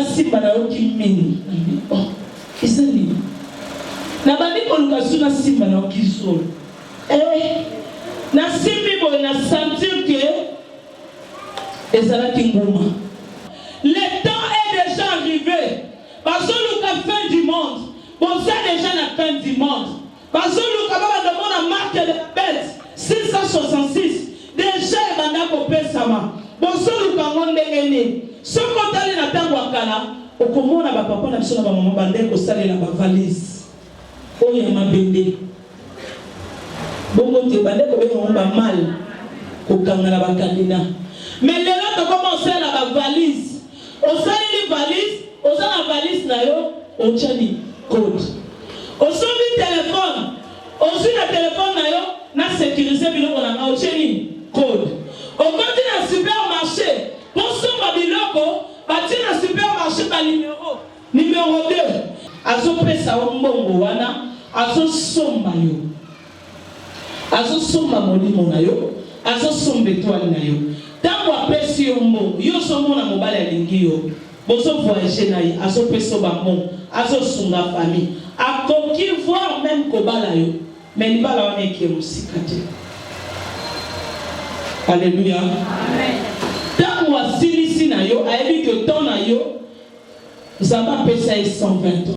simba na yo kimini. Oh, isani. Na bandi koluka suna simba na yo kisolo. Na simbi boy na sentir que ezalaki nguma. Le temps est déjà arrivé. Parce que le fin du monde. Bon, c'est déjà la fin du monde. Parce que le demande à marque de la bête. 666. Déjà, il y a un peu sama. Bon, c'est le cangon de l'aîné. Ce qu'on a dit dans le wakala, au comment on a papa, on a besoin de maman bandé, qu'on s'allait dans la valise. Oh, il y a ma bébé. Bon, on te bandé, qu'on a mal. Au kanga la bakandina. Mais les autres commencent à la valise. On s'allait les valises, on s'allait la valise, on tient les codes. On s'en dit téléphone. On suit le téléphone, on a sécurisé, on a tient code. On continue à supermarché. Pour ce mabiloko, bâtir un supermarché par numéro 2. Azo pesa ombongo wana, azo somba yo. Azo somba molimo na yo, azo somba étoile na yo. Tango apesi yo mbongo, yo somo na mobile alingi yo. Boso voyager na yo, azo peso bambongo, azo sunga famille. Akoki voir même kobala yo. Mais ni bala wana eki musika te. Alléluia. Amen. Tant que silisi na yo, ayebi que ton na yo, ça va peser 120 ans.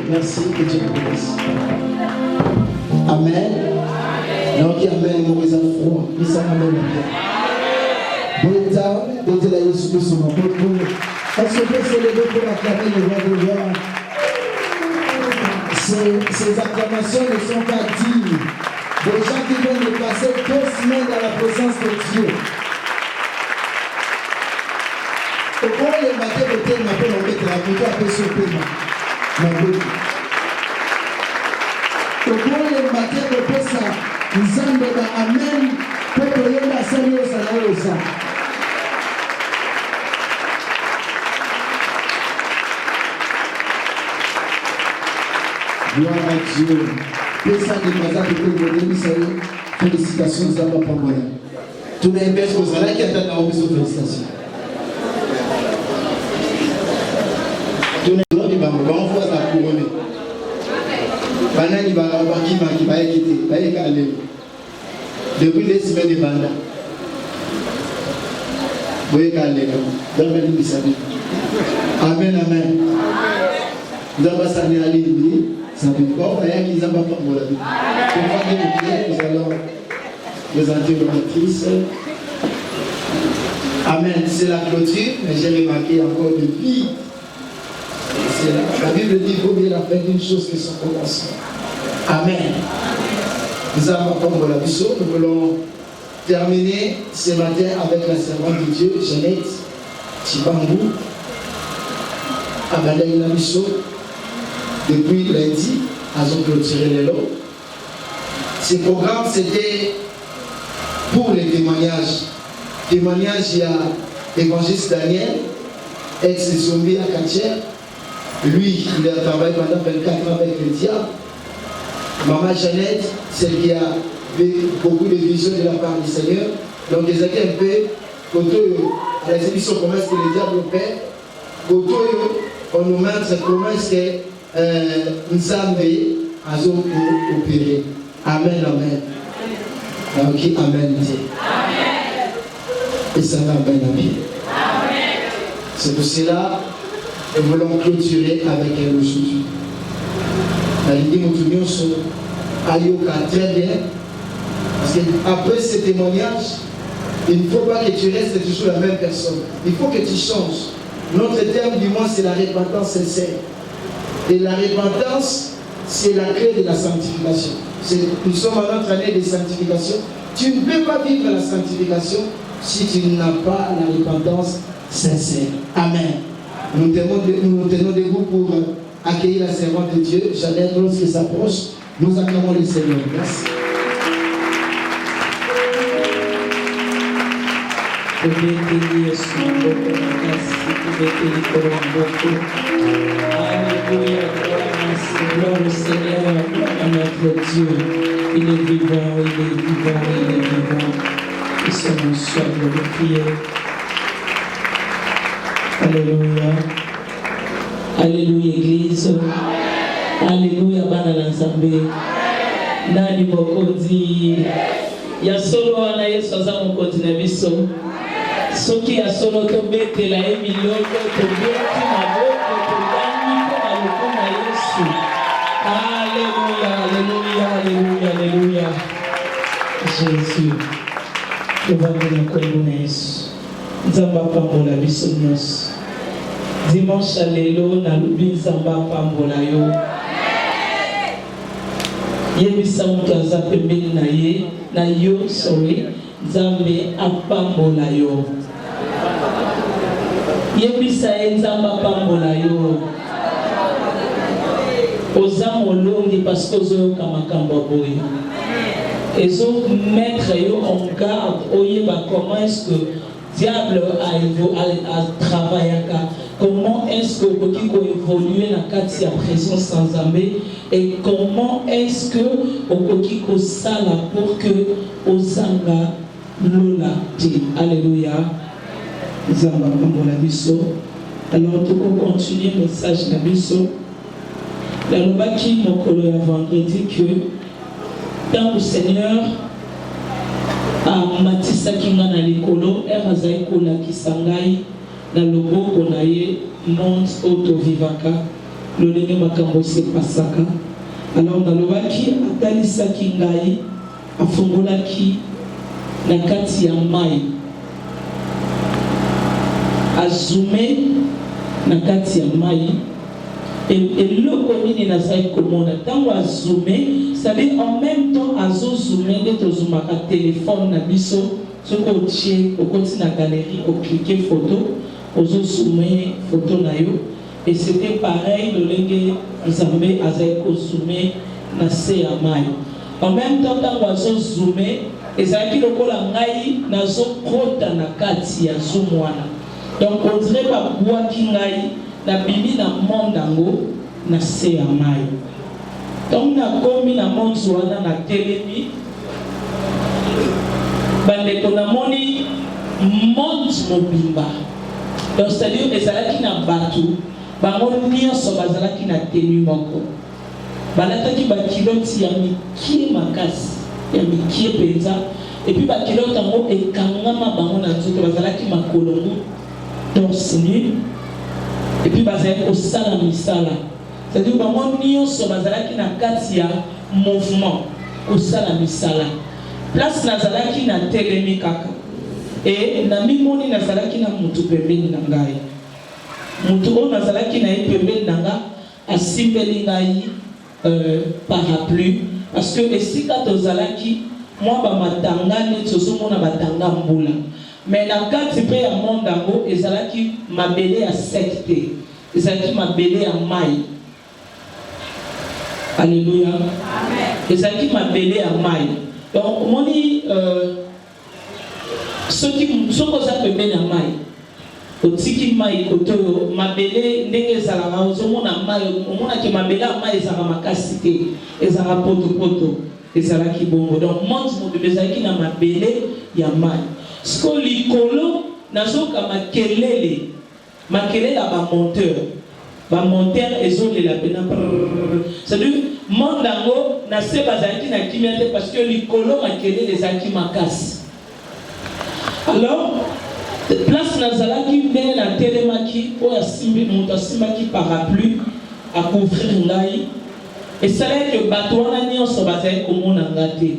Merci, que Dieu vous bénisse. Amen. Non, qui amène mon raison froid. Qui s'en amène. Bon temps, de la Jésus sur mon peuple. Est-ce que vous pouvez se lever pour acclamer le roi de gloire? Ces acclamations ne sont pas dignes Des gens qui viennent de passer 2 semaines dans la présence de Dieu. Pourquoi les matins de tel m'appellent en mettre la moto après ce paiement? Pourquoi les matins de Pessa, nous sommes dans Amen, pour que les personnes soient ça. Gloire à Dieu. Pessa de Mazak et félicitations, ça va pas moi. Tout le monde est là qui attend la remise de félicitations. Tout le monde va envoyer la couronne. Banani va qui va quitter, depuis les semaines de Banda. Vous voyez Amen, amen. Nous allons s'en aller. Ça veut dire qu'ils n'ont pas pour la vie. Nous allons présenter l'auditrice. Amen. C'est la clôture, mais j'ai remarqué encore depuis. La Bible dit qu'il faut bien la fin d'une chose que son commencement. Amen. Nous allons prendre la mission. Nous voulons terminer ce matin avec la servante de Dieu, Jeannette Chibangou. Amen. La mission. Depuis lundi, elles ont clôturé les lots. Ce programme, c'était pour les témoignages. Témoignage, il y a l'évangéliste Daniel, ex-zombie à Katière. Lui, il a travaillé pendant 24 ans avec le diable. Maman Jeannette, celle qui a eu beaucoup de visions de la part du Seigneur. Donc, ils étaient un peu, quand on a dit comment est-ce que le diable opère, quand on nous met comment est-ce que nous sommes opérés. Amen, amen. Ok, amen. Et ça va bien, amen. C'est pour cela que nous voulons clôturer avec elle aujourd'hui. La Ligue Moutounion sont Ayoka très bien. Parce qu'après ces témoignages, il ne faut pas que tu restes toujours la même personne. Il faut que tu changes. Notre terme du mois, c'est la repentance sincère. Et la repentance, c'est la clé de la sanctification. Nous sommes à notre année de sanctification. Tu ne peux pas vivre la sanctification si tu n'as pas la repentance sincère. Amen. Nous tenons debout pour accueillir la servante de Dieu. Jeannette, lorsqu'elle s'approche, nous acclamons le Seigneur. Merci. Alléluia, gloire au Seigneur, à notre Dieu. Il est vivant, il est vivant, il est vivant. Et son nom soit glorifié. Alléluia. Alléluia, Église. Alléluia, Bana Nzambe. Nani Mokondi. Ya solo wana Yesu aza Mokondi na biso. Soki ya solo to betela emiloko to beti maboko to dani ko maloko na Yesu. Alléluia, alléluia, alléluia, alléluia. Jésus. Je vais vous donner Yesu. Nzamba pambola biso nyonso. Dimanche à lelo na lubi nzamba pambola yo. Yebisa mutu aza pembeni na ye na yo sorry nzambe apambola yo. Yebisa ye nzambe apambola yo. Oza molongi parce que ozoyoka makambo boye. Ezo mettre yo en garde oyeba comment est-ce que diable a travaillé. Comment est-ce que vous évoluer dans la présence sans Zambé et comment est-ce que vous sala pour que Osanga Lola dit Alléluia. Zamba Pambola Bisso. Alors nous allons continuer le message de Bisso. La Lobaki Mokolo ya vendredi que tant le Seigneur a matissa kinga na likolo erazai kola kisangai na loboko na ye monde auto vivaka lolenge makambo se pasaka. Alors nalobaki atalisaki ngai afungolaki na kati ya mai azume na kati ya mai Et le commune n'a pas commande. Tant à zoomer, c'est-à-dire en même temps à zoomer, d'être zoomé à téléphone, na biso, ce qu'on tient, au côté de la galerie, au cliquer photo, au zoomer photo na yo. Et c'était pareil, le lingue Zambé a zoomer na se amai. En même temps, tant à zoomer, et ça qui le colle en ngai, na zo kota na kati ya zoomwana. Donc on dirait pas bois qui ngai. Na bimi na mondango na se ya mai. Donc na komi na monzwana na telemi. Bandeko na moni monz mobimba. Donc c'est-à-dire ezalaki na batu, bango nyonso bazalaki na tenu moko. Balataki ba kiloti ya mikie makasi, ya mikie penza. Et puis ba kiloti yango ekangama bango na nzoto bazalaki makolongo torse nu. Et puis bazalaki kosala misala. C'est-à-dire que bango nyonso bazalaki na kati ya mouvement kosala misala. Place nazalaki na telemi kaka. Et na mimoni nazalaki na mutu pembeni na ngai. Mutu o nazalaki na ye pembeni na nga asimbeli ngai parapluie parce que esika tozalaki moi ba matanga ne tozomona batanga mbula. Mais dans le cas de la monde d'ango, ils ont mabélé à secte, ils ont mabélé à maille. Alléluia. Ils ont mabélé à maille. Donc, on dit ceux qui sont à maille, au tiki maille, au mabélé, n'est-ce pas aux hommes à maille, au monde qui mabélé à maille, ils ont makasité, ils ont poto, ils ont qui bon. Donc, monde de bezaki na mabélé ya maille. Ce que l'icolo n'a pas makelele à ba monteur ezole la pena. C'est-à-dire mondango na se bazaki na kimiate parce que l'icolo makelele les aki makas. Alors place nazalaki mbele na telemaki o ya simbi monta simaki parapluie à couvrir ngai et ça là que bato wana nyonso bazali komona ngate.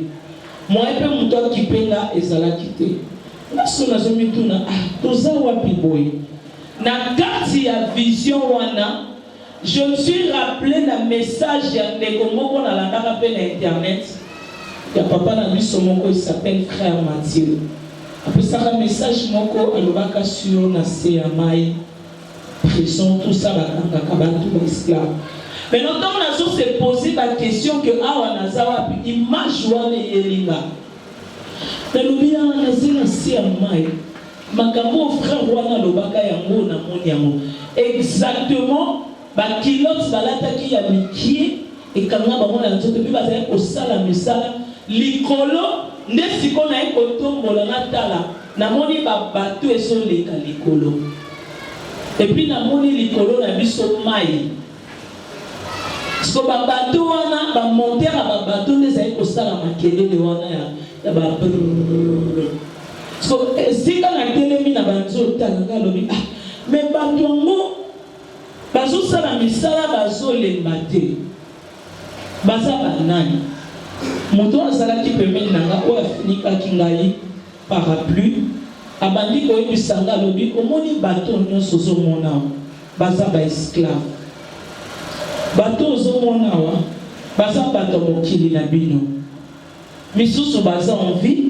Moi pe muto ki penga ezalaki te. Na kati ya vision wana, je me suis rappelé le message de Komoko na landaka pe na internet. Ya papa na biso moko il s'appelle frère Mathieu. Après ça un message moko alobaka sur na se ya mai prison tout ça bakanga kabantu ba esclave. Mais notamment on a se poser la question que awa nazawa image wana yelinga. Nalobia nazina si amai makambo frère wana lobaka yango na moni yango exactement ba kilote balataki ya mikie ekanga bango na nzoto pe bazali kosala misala likolo nde siko na ekotombola na tala na moni ba bato ezoleka likolo et puis na moni likolo na biso mai siko ba bato wana ba monter ba bato nde ezali kosala makelele wana ya ba so sika na telemi na banzo tanga lobi mais bato yango bazosala misala bazolemba te baza banani moto azalaki pembeni na nga oyo afinikaki ngai parapluie abandi koyebisa nga lobi omoni bato nyonso ozomona awa baza baesclave bato ozomona awa baza bato mokili na bino misusu baza en vie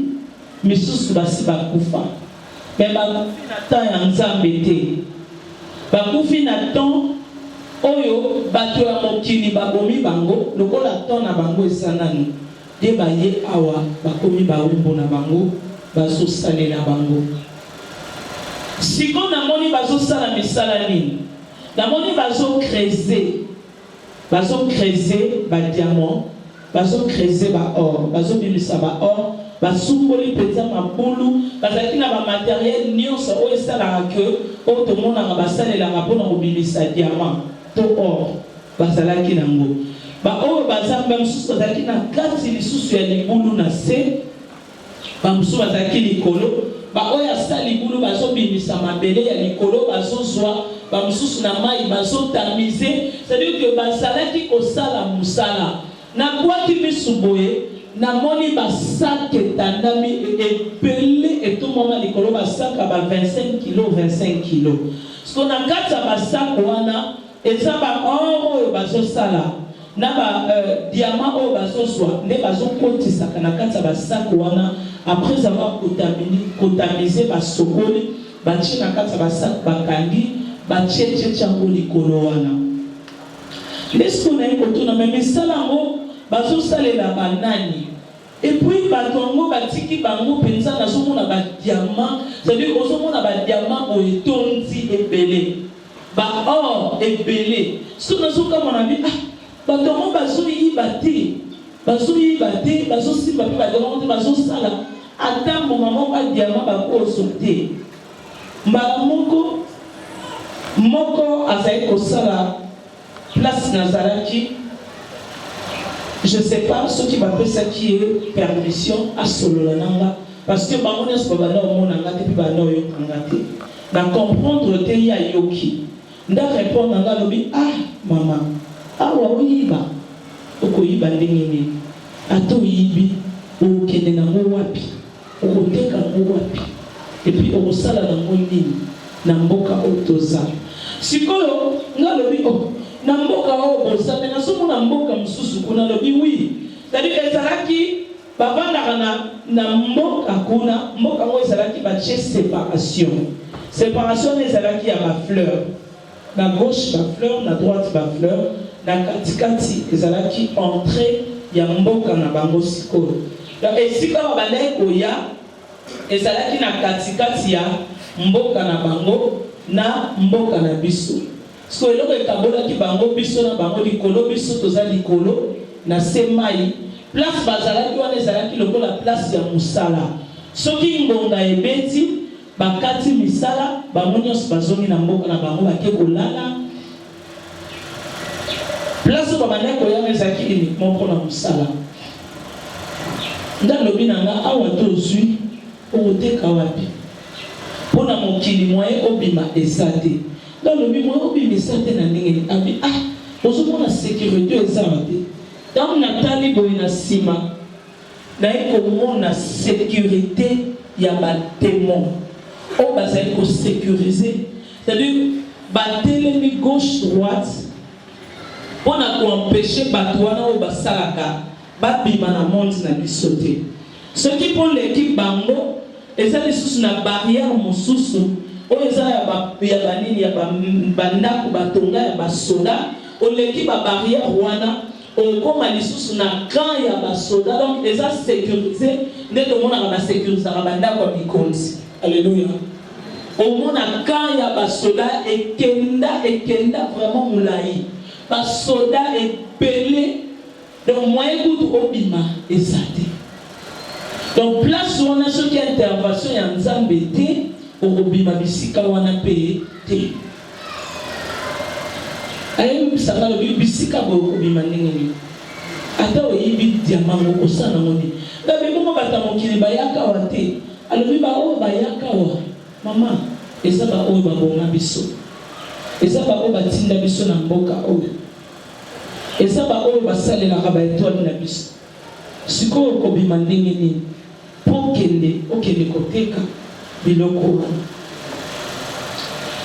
misusu basi bakufa mais bakufi na temps ya nzambe te bakufi na temps oyo bato ya mokili babomi bango lokola temps na bango esanani de baye awa bakomi baumbo na bango bazosalela bango siko namoni bazosala misala nini namoni bazocreuser badiamant bazocreuser baor bazobimisa baor basumboli penza mabulu bazalaki na bamateriel nyonso oyo esalaka ke oyo tomonaka basalelaka mpona kobimisa diamant to or bazalaki nango baoyo bazamba mosusu bazalaki na kati lisusu ya libulu na se bamosusu bazalaki likolo baoyo asala libulu bazobimisa mabele ya likolo bazozwa bamosusu na mai bazotamize c'est-à-dire que bazalaki kosala mosala nakwaki misu boye namoni basake etandami epele etomama likolo basaka ba 25 kilo 25 kilo siko na kati ya basako wana Et ça va or bazo sala. Na ba diamant au bazo soit. Ne bazo koti sakanakata basak wana. Après avoir contaminé basokoli, bachi nakata basak bakandi, bachi chango likolo wana. Laisse qu'on ait autour de même salango bazo salela banani. Et puis batongo batiki bango penza na somo na ba diamant, c'est-à-dire au somo na ba diamant o etondi ebele. Ba or ebele. So na soka mon ami ah batongo bazo yibati. Bazo yibati, bazo simba pe batongo bazo sala. Ata mo maman ba diamant ba ko sauter. Mba moko azai ko sala place Nazaraki. Je ne sais pas ce qui va faire ça qui est permission à Sololananga. Parce que Baron est ce que Baron a gâté, puis Baron a gâté. Dans comprendre que il y a Yoki. Dans répondre à l'objet, ah, maman, ah, oui, bah, au Koyiba Ndengeni, à tout Yibi, au Kenenamo Wapi, au Teka Wapi, et puis au Sala Namoni, Namboka Otoza. Sikolo, n'a l'objet, oh. Namboka o bosame na somo namboka msusu kuna lobi oui c'est-à-dire ezalaki bavanda na mboka kuna mboka ngo ezalaki ba séparation ezalaki ya ba fleur na gauche ba fleur na droite ba fleur na katikati ezalaki entrée ya mboka na bango sikolo donc esika babandaki koya ezalaki na katikati ya mboka na bango na mboka na biso. So eloko ekabola ki bango biso na bango likolo biso toza likolo na semai place bazalaki wana ezalaki lokola place ya musala soki ngonga ebeti bakati misala bango nyonso bazongi na mboka na bango bake kolala place babandaki koyama ezalaki uniquement mpona musala nda lobi na nga awa tozwi okoteka wapi mpona mokili moye obima eza te. Dans le moment où il me sentait dans le ah, aujourd'hui la sécurité est arrêtée. Dans Nathalie Boina Sima, comment la sécurité il y a des démons. On va sécuriser. C'est-à-dire, battre les gauche droite pour empêcher batouana ou basalaka, babima na monde na bisoté. Ceux qui prennent l'équipe bango, et ça les sous na barrière mon sous. Oeza ya banini ya bandako batonga ya basoda oleki ba barrière wana okoma lisusu na camp ya basoda donc eza sécurisé nde tomona ba sécuriser ba bandako ya bikonzi. Alléluia. Omona camp ya basoda ekenda vraiment mulai basoda ebele donc moyen kutu obima ezate donc place wana soki intervention ya nzambe te obima bisika wana pe te ayi bisaka lo bisika bo obima ndenge ata oyibi diamant ko sana ngoni ngabe mo bata mokili bayaka wate alobi ba o bayaka wa mama eza ba o babonga biso eza ba o batinda biso na mboka o eza ba o basalela ka ba étoile na biso siko ko bima ndenge ni pokende okende koteka biloko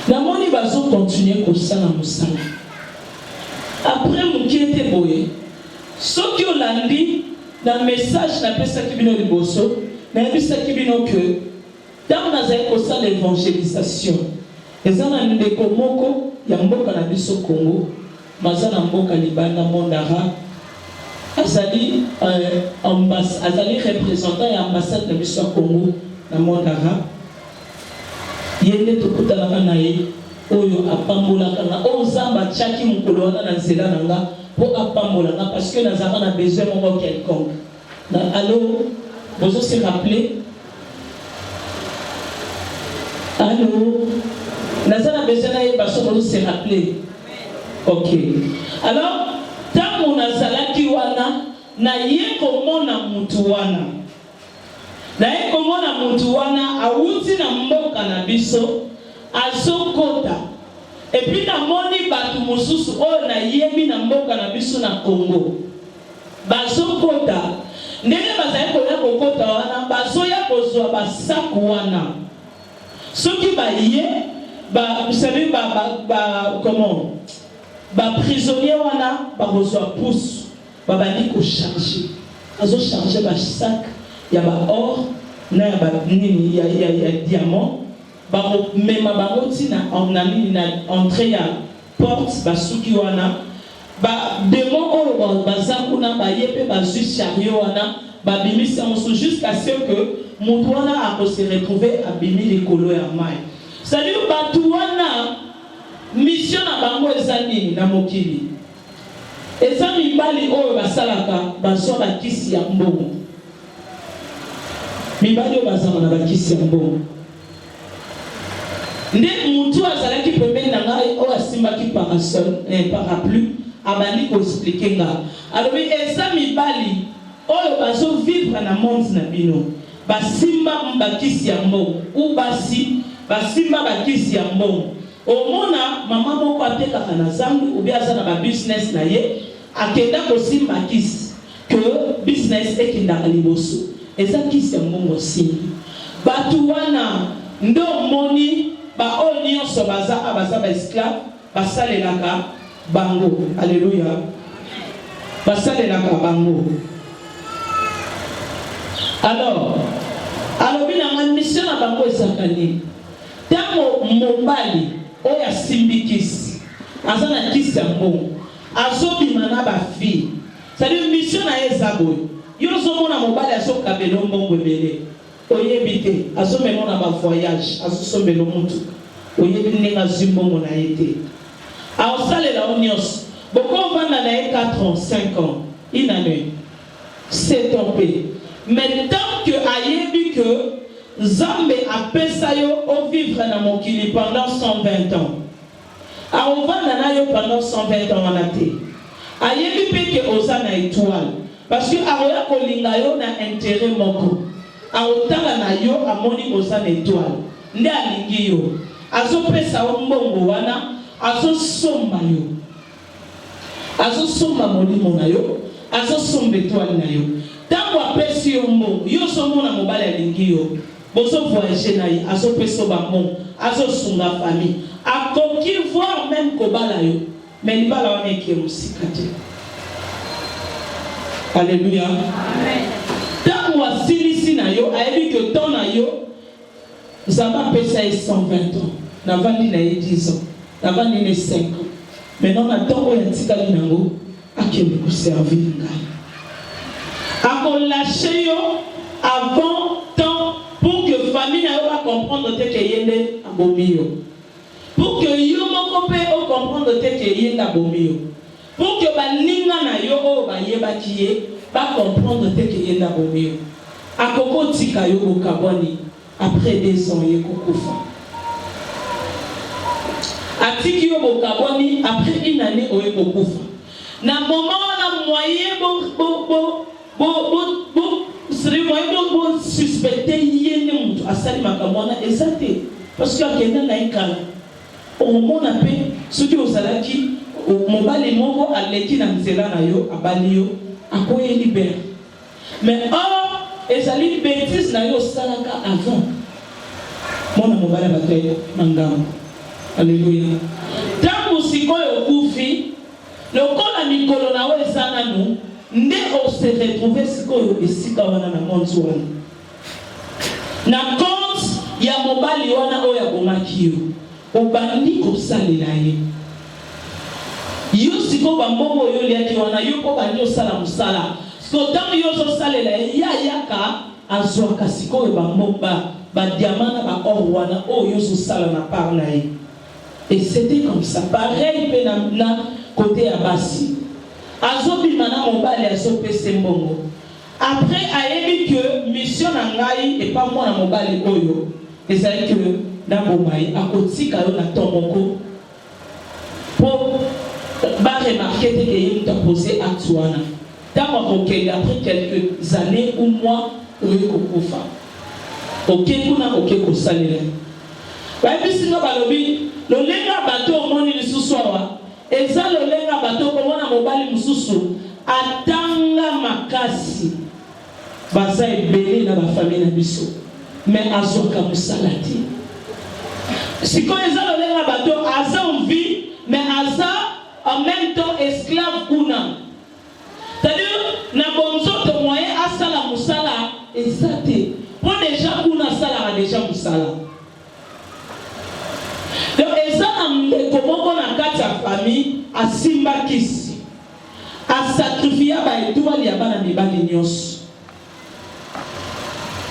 na moni bazo continuer kosala mosala après moki ete boye soki olandi na message na pesaki bino liboso na yebisaki bino ke ntango nazali kosala évangélisation eza na ndeko moko ya mboka na biso Congo baza na mboka libanda monde arabe azali représentant ya ambassade na biso ya Congo na monde arabe yende tokutanaka na ye oyo apambolaka nga oyo nzambe atiaki mokolo wana na nzela na nga mpo apambola nga parce que nazalaka na besoin moko quelconque allo bozo se rappeler allo naza na besoin na ye baso bozo se rappeler ok alors ntango nazalaki wana na ye komona mutu wana naye komona mutu wana awuti na mboka na biso azokota epi namoni bato mosusu oyo nayebi na mboka na biso na Congo bazokota ndenge bazali koya kokota wana bazoya kozwa basaku wana soki baye vous savez comment ba prisonnier wana ba reçoit pousse ba bandi ko charger azo charger ba sac ya ba or na ya ba nini ya diamant ba mema ba tina en nani na entrée ya porte ba suki wana ba démon o ba zakuna ba yepe ba zu chariot wana ba bimisa mosu jusqu'à ce que Moutouana a se retrouvé à bimi les colos à maille. C'est-à-dire Batouana mission à bango ezani na mokili. Eza mibali oyo basalaka baso bakisi ya mbongo. Mibali oyo bazama na bakisi ya mbongo. Nde mutu azalaki pembeni na ngai oyo asimbaki parapluie abandi ko expliquer nga. Alors eza mibali oyo bazo vivre na monde na bino. Basimba bakisi ya mbongo ou basi basimba bakisi ya mbongo omona mama moko atekaka na zangu ou bien aza na ba business na ye akenda kosimba kisi que business ekendaka liboso eza kisi ya mbongo simbi batu wana ndo moni ba oyo nyonso baza ba esclave basalelaka bango alléluia basalelaka bango. Alors bina mission na bango ezakani tango mobali oya simbikisi azana kisi ya mbongo azobima na ba fille c'est-à-dire mission na ezabo yozo mona mobali azokabela mbongo ebele oyebi te azomema na ba voyage azosombela mutu oyebi ninga zimbongo na ete aosalela onyos boko vanda na 4 ans 5 ans inane c'est tombé. Mais tant que ayebi que Zambe a pesayo au vivre na mokili pendant 120 ans. A ovanda na yo pendant 120 ans anate. Ayebi pe que osana étoile parce que aroya kolinga yo na intérêt moko. A otanga na yo amoni osana étoile. Nde alingi yo. Azo pesa mbongo wana azo somba yo. Azo somba molimo na yo, azo somba étoile na yo. Tango apesi yo mbongo yo somona mobali alingi yo bozo voyager na ye azo peso ba mbongo azo sunga famille akoki voir même kobala yo mais libala wana eke musika te. Alléluia amen. Tango asilisi na yo ayebi que ton na yo zamba pesa 120 ans navandi na 10 ans navandi na 5 ans maintenant na tango ya tikali nango akende ko servir ngai à lâcher avant temps pour que famille va comprendre que yende abomio pour que yo moko pe o comprendre que yende abomio pour que baninga na yo o ba yeba kiye ba comprendre que yende abomio akoko tika yo bokaboni après 2 ans ye kokufa atiki yo bokaboni après une année o ye kokufa na moment na moyen c'est moi qui suspecté yene mutu asali makamona ezate parce que akenda na ikala au moment na pe soki osalaki mobali moko aleki na nzela na yo abali yo akoye libère mais or ezali bêtise na yo salaka avant mona mobali bataye mangamo. Alléluia. Tango sikoyo kufi lokola mikolo na we sana no nde on se retrouver sikoyo esika wana na monde wana na compte ya mobali wana oya bomaki yo obandi kosalela ye yo siko bambongo yo liaki wana yo ko bandi osala musala siko tango yo zosalela ye ya yaka azwaka sikoyo bambomba ba diamana ba or wana oyo yo zosala na part na ye. Et c'était comme ça pareil pe na côté ya basi azobi mana mobali azope sembongo après ayebi que mission na ngai et pas moi na mobali oyo ezali que na bomai akotika yo na tomoko pour ba remarquer que il t'a posé acte wana tant okende après quelques années ou mois oyo kokufa okekuna okeko salela ba bisinga balobi lolenga bato omoni lisusu awa eza lolenga bato komona mobali mususu atanga makasi baza ebele na bafamile na biso mais azoka musala te sikoyo eza lolenga bato aza envie mais aza en même temps esclave kuna. C'est-à-dire, na bonzoto moyen asala musala et ça te. Pour déjà kuna sala déjà musala. Donc et ça comment on a quatre famille à simba kisi. À sacrifier ba étoile ya bana mibali nyos.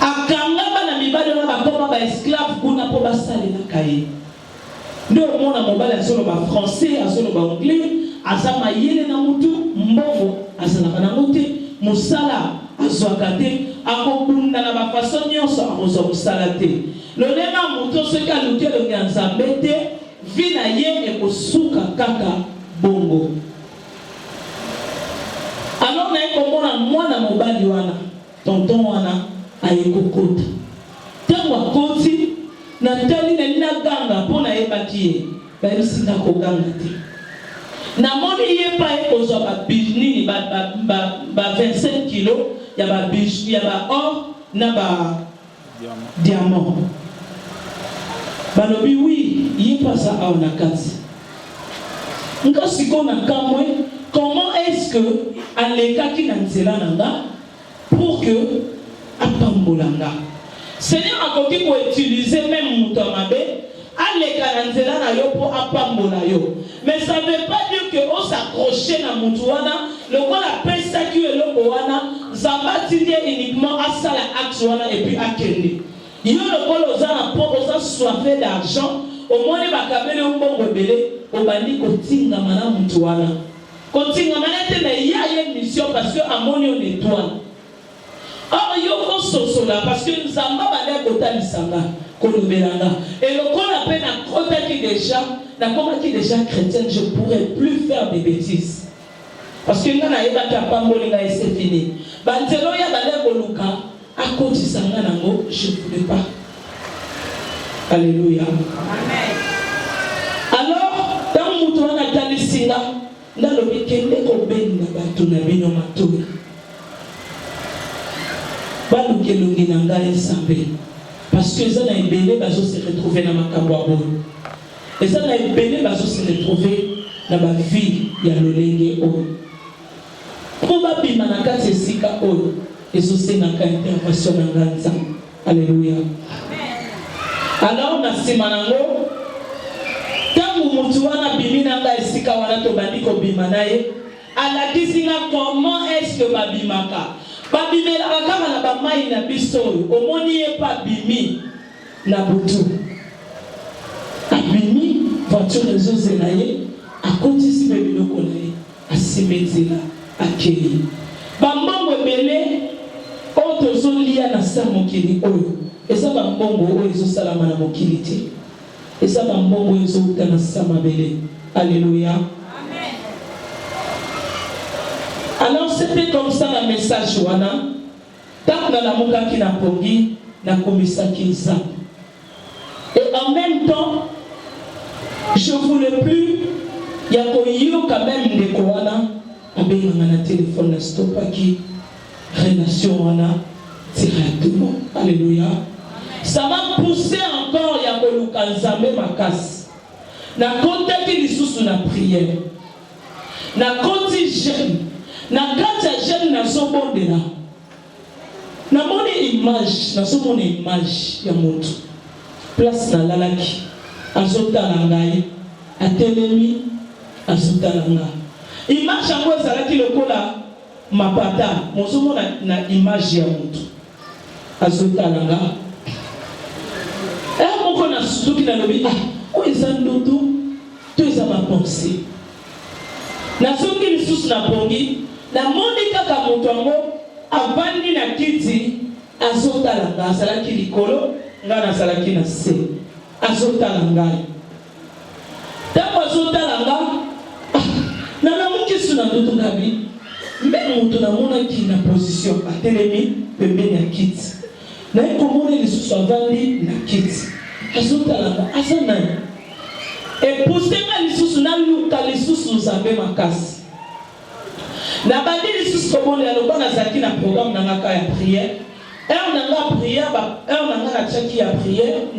A kanga bana mibali na bakoma ba esclave kuna po basalela kaye. Ndio mona mobali asolo ba français asolo ba anglais azama yele na mutu mbongo azana na mutu musala azwaka te akobunda na ba façon nyonso akozwa musala te lolena mutu soka lutelo nzambe te vina ye ekosuka kaka bongo. Alors na ekomona mwana mobali wana tonton wana ayekokota tango akoti na tali na nina ganga pona yebaki ye bayebisinga koganga te na moni ye pa ekozwa ba nini ba 25 kilo ya ba bijou ya ba or na ba diamant balobi oui ye pa sa a na kati nka siko na kamwe. Comment est-ce que alekaki na nzela nanga pour que apambolanga Seigneur akoki ko utiliser même muto mabe aleka na nzela na yo pour apambola yo, mais ça ne veut pas dire que on s'accrocher na mutu wana lokola pesa ki eloko wana zabatindie uniquement asala acte wana et puis akende yo lokola ozana po oza soifé d'argent au moins ne bakabele mbongo belé obandi kotinga mana mutu wana. Continue à mais il y a une mission parce que à mon on étoile. Or il y a une chose là parce que nous avons pas d'aller côté l'isanga, kolobelanga. Et le qu'on appelle un côté qui déjà, la comment qui déjà chrétienne, je pourrais plus faire des bêtises. Parce que nous n'avons pas molinga et c'est fini. Bantelo ya d'aller koluka à côté sanga nango, je ne voulais pas. Alléluia. Amen. Alors dans mutu wana talisinga ndalo bekende ko benga bato na bino matoyi baluke longi na ngai nsambe parce que ça na ebele bazo se retrouver na makambo ya boye et ça na ebele bazo se retrouver na ba vie ya lolenge oyo po babima na kati esika oyo ezosengaka intervention na ngai nzambe. Alléluia. Alors na nsima nango mutu wana bimina nga esika wana to bandiko bimanaye alakisinga comment est-ce que babimaka babimela kaka na bamai na biso omoni ye pa bimi na butu abimi voiture ezozela ye akotisi mpe biloko na ye asimezela akei bambongo ebele oyo tozolia na sa mokili oyo eza bambongo oyo ezosalama na mokili te. Et ça va m'envoyer sur la samabele. Alléluia. Amen. Alors c'était comme ça le message wana. Tant que la muka qui n'a pongi, na komisa qui ça. Et en même temps, je voulais plus. Il y a quand même des koana. Avec un téléphone, stop qui relation wana directement. Alléluia. Ça m'a poussé encore ya koluka nzambe makasi. Na kontaki lisusu na prière. Na konti jeune. Na kati ya jeune na sobondela. Na moni image, na somoni image ya moto. Place na lalaki. Azotala ngai. Atelemi azotala ngai. Image yango ezalaki lokola mapata. Mozomona na image ya moto. Azotala ngai. On a surtout qui a lobby. Où est ça dodo? Tout ça ma pensée. Na soki ni sous na pongi. Na monika kamotongo. Avandi na kiti. Azota langa. Salaki likolo. Nga na salaki na se. Azota langa. Tapo azota langa. Na na muki suna dodo gabi. Même mutu na mona ki na position. Atelemi. Pembe na kiti. Na ekomone li sous avandi na kiti. Azotalanga azana et poussenga lisusu na luka lisusu nzambe makasi na bandi lisusu komona ya loba nazalaki na programme na ngaka ya prière heure na nga prière heure na nga na ya prière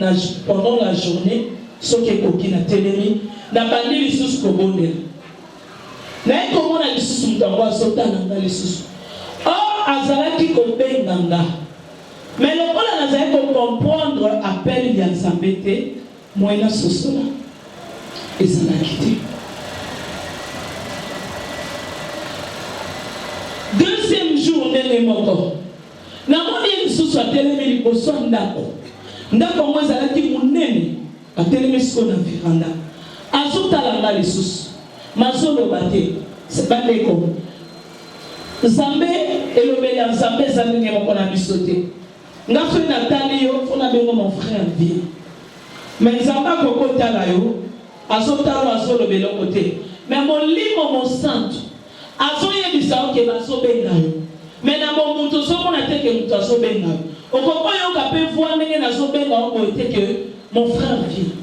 pendant la journée soki ekoki na telemi na bandi lisusu kobondela Mais comment on a dit sous ton roi sautant dans les sous? Oh, Azalaki Kobenganga. Mais le rôle d'Azalaki pour comprendre appel de Nzambete, moyen sosola. Et ça l'a quitté. Deuxième journée de Moko. Namoni sous a télémé le bosso ndako. Ndako moi Azalaki munene a télémé sur la véranda. Azuta la les sous. Mazolo bate. C'est pas des comme. Zambé et le bel Zambé Zambé n'est pas qu'on a bisoté. N'a fait Nathalie, on a besoin mon frère bien. Mais Zamba Koko Talayo, Azotaro Azolo Belo côté. Mais mon livre, mon centre, Azoye Bissao qui est Baso Bengayo. Mais dans mon mouton, on a été que Moutaso Bengayo. Au Koko Yoka peut voir Nazo Bengayo pour été que mon frère vient.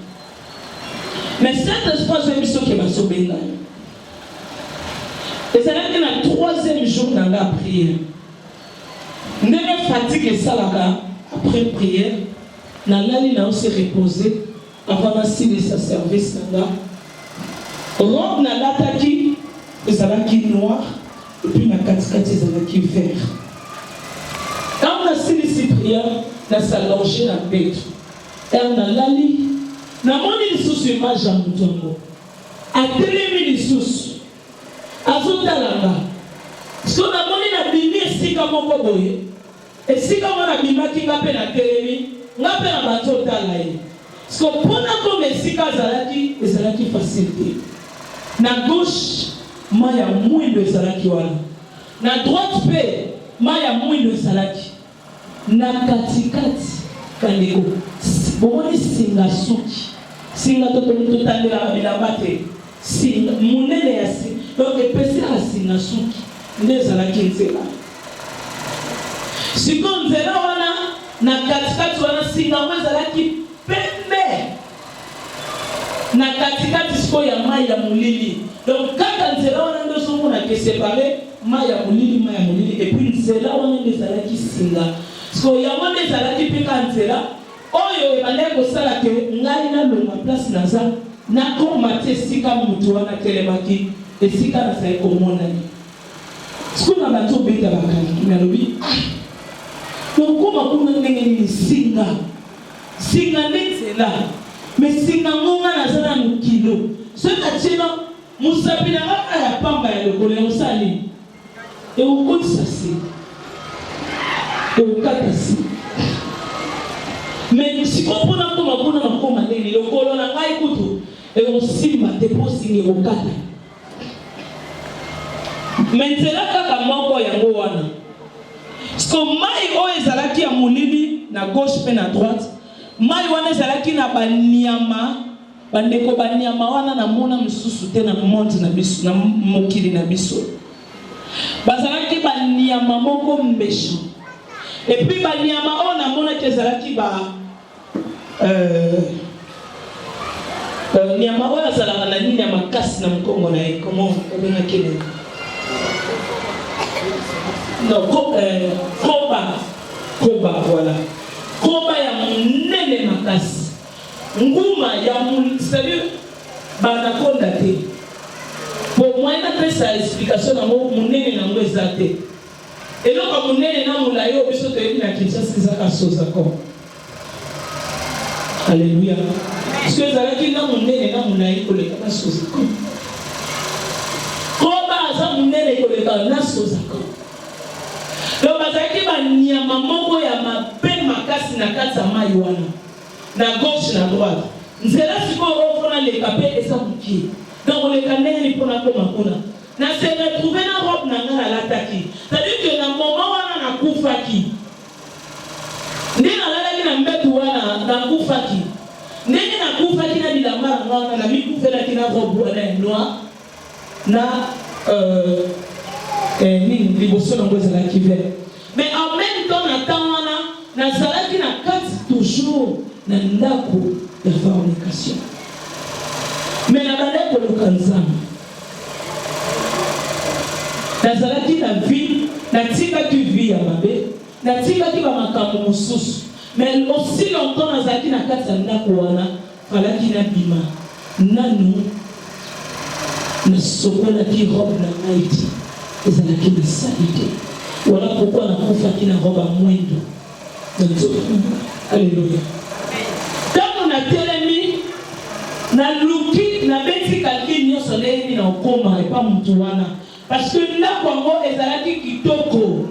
Mais cet espoir, c'est Bissao qui est Baso Bengayo. Et c'est là que le troisième jour dans la prière. Nous sommes fatigués après prière. Nous allons se reposer avant d'assurer sa service. Robe na lataki, ezalaki noir, et puis na katikati ezalaki vert. Quand on a assuré cette prière, on a s'allongé na bête. Et on a lali, on a moni lisusu image à Moutongo. A télémi lisusu. Azotalanga. Parce qu'on a moni na bimi esika moko boye. Esika mona bimaki ngape na télémi, ngape na bazotala ye. Parce que pona comme esika ezalaki facilité. Na gauche, maya mwindo ezalaki wana. Na droite pe, maya mwindo ezalaki. Na katikati kandeko. Bomoni singa suki. Singa toto tandela bilabate. Singa munene ya singa. Donc epesi a singa suki. Nde ezalaki nzela. Siko nzela wana na katikati wana singa mwa ezalaki pembe. Na katikati siko ya mai ya mulili. Donc kaka nzela wana ndo somo na ke séparer mai ya mulili et puis nzela wana ndo ezalaki singa. Siko ya wana ezalaki pika nzela oyo ebandaki kosala ke ngai na longa place naza na koma te sika mutu wana telemaki esika nazali komona ye. Siko na bato beta bakangi nalobi tokoma kuna ndenge nini singa nde nzela mais singa ngonga nazala na kilo soki atiena mosapi na kaka ya pamba ya lokolo ya mosali ekokotisa singa ekokata singa mais sikoyo mpona koma nakoma ndenge lokolo na ngai kutu ekosimba te mpo singa ekokata mais nzela kaka moko yango wana. Parce que mai oyo ezalaki ya molili na gauche pe na droite, mai wana ezalaki na banyama, bandeko banyama wana na mona misusu te na monde na biso na mokili na biso. Bazalaki banyama moko mbesha. Et puis banyama oyo na mona ezalaki nyama oyo azalaka na nini ya makasi na mokongo na ye, comment obengaki nini? Non, koba, voilà. Koba ya munene makasi. Nguma ya munene, c'est-à-dire, banakonda te. Pour moi, il y a une explication dans le munene na ngo ezate. Et donc, le munene na mulayo, biso te yebi na Kinshasa ezaka soza ko. Alléluia. Parce que ezalaki na munene na mulayo koleka na soza ko. Koba aza munene koleka na soza ko. Donc, bazaki banyama moko ya mabe makasi na kati ya mai wana. Na gauche na droite. Nzela sikoyo ofona leka pe eza mokie. Donc, leka ndenge ni mpona koma kuna. Na se retrouver na robe na nga alataki. C'est-à-dire que na moment wana nakufaki. Ndenge nalalaki na mbetu wana nakufaki. Ndenge nakufaki na bilamba na wana na mikufelaki na robe wana ya noir. Na liboso na ngo ezalaki vert. Mais en même temps na temps wana nazalaki na kati toujours na ndako ya fornication. Mais na bandeko koluka nzambe. Nazalaki na vie, natikaki vie ya mabe, natikaki ba makambo mosusu. Mais aussi longtemps nazalaki na kati ya ndako wana, falaki na bima nanu na sokola ki robe na naiti ezalaki na salite wala pourquoi na kufa ki na robe mwindo. Alléluia. Tant on a telemi na luki na beti kalki nyonso lebi na okoma et pas mutuwana parce que na kwango ezalaki kitoko.